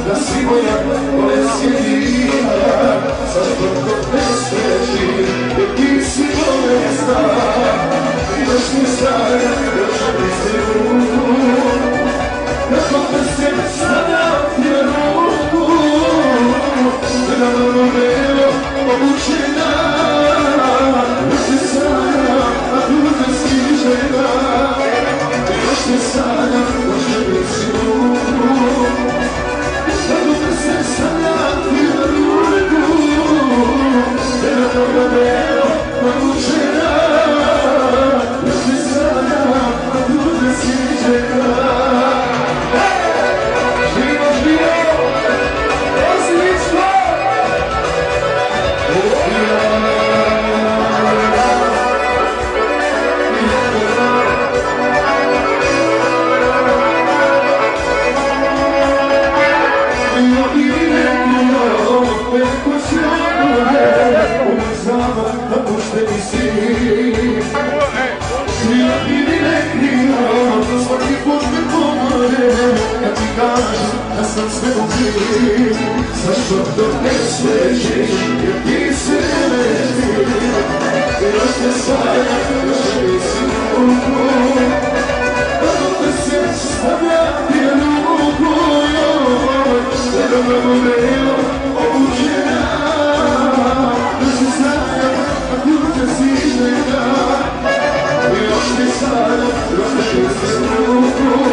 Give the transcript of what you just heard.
Da si moja bolesjedina, zašto kod ne sveži, jer ti si bolesna, još mi sada, još mi se ruku, kako te se sada je ruku, da dobro vrelo obučena, još mi sada, a tu te stižena, još mi sada, još mi se ruku, kako te se sada je ruku, da dobro vrelo obučena, još mi sada, a tu te stižena. Da sam sve ubio, zašto dok ne svežiš, jer ti se leži, još te sada, još mi si ruku, kako te se stavlja ti ruku, da dobro vrelo obučena, još ti sada, a tu te si žena, još ti sada, još mi si ruku.